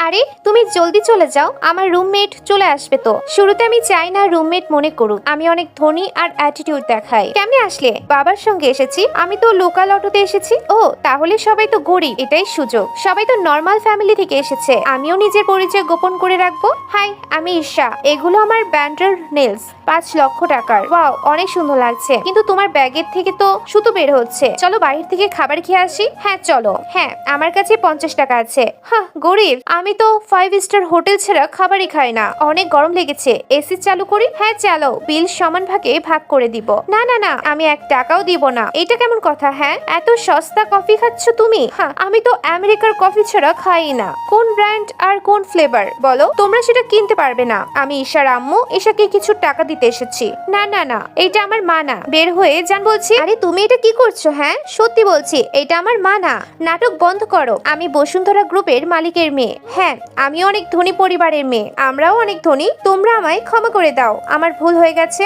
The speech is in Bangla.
আরে তুমি জলদি চলে যাও, আমার রুমমেট চলে আসবে তো। শুরুতে আমি চাই না রুমমেট মনে করুক আমি অনেক ধনী আর অ্যাটিটিউড দেখাই। কেমনে আসলে? বাবার সঙ্গে এসেছি। আমি তো লোকাল অটোতে এসেছি। ও তাহলে সবাই তো গরিব, এটাই সুযোগ। সবাই তো নর্মাল ফ্যামিলি থেকে এসেছে, আমিও নিজের পরিচয় গোপন করে রাখবো। হাই, আমি ঈশা। এগুলো আমার ব্যান্ডার নেলস, 5 লক্ষ টাকার। ওয়াও, অনেক সুন্দর লাগছে, কিন্তু তোমার ব্যাগের থেকে তো সুতো বের হচ্ছে। চলো বাইরে থেকে খাবার খেয়ে আসি। হ্যাঁ চলো। হ্যাঁ, আমার কাছে 50 টাকা আছে। হ্যাঁ, গরিব আমি তো 5 স্টার হোটেল ছাড়া খাবারই খাই না। অনেক গরম লেগেছে, এসি চালু করি। হ্যাঁ চালো, বিল সমান ভাগে ভাগ করে দিব। না না না, আমি 1 টাকাও দিব না। এটা কেমন কথা? হ্যাঁ, এত সস্তা কফি খাচ্ছ তুমি? হ্যাঁ, আমি তো আমেরিকার কফি ছাড়া খাই না। কোন ব্র্যান্ড আর কোন ফ্লেভার বলো? তোমরা সেটা কিনতে পারবে না। আমি ঈশার আম্মু, ঈশাকে কিছু টাকা দিতে এসেছি। না না না, এটা আমার মা না, বের হয়ে যান বলছি। আরে তুমি এটা কি করছো? হ্যাঁ সত্যি বলছি, এটা আমার মা না। নাটক বন্ধ করো। আমি বসুন্ধরা গ্রুপের মালিকের মেয়ে। হ্যাঁ, আমি অনেক ধনী পরিবারের মেয়ে। আমরাও অনেক ধনী। তোমরা আমায় ক্ষমা করে দাও, আমার ভুল হয়ে গেছে।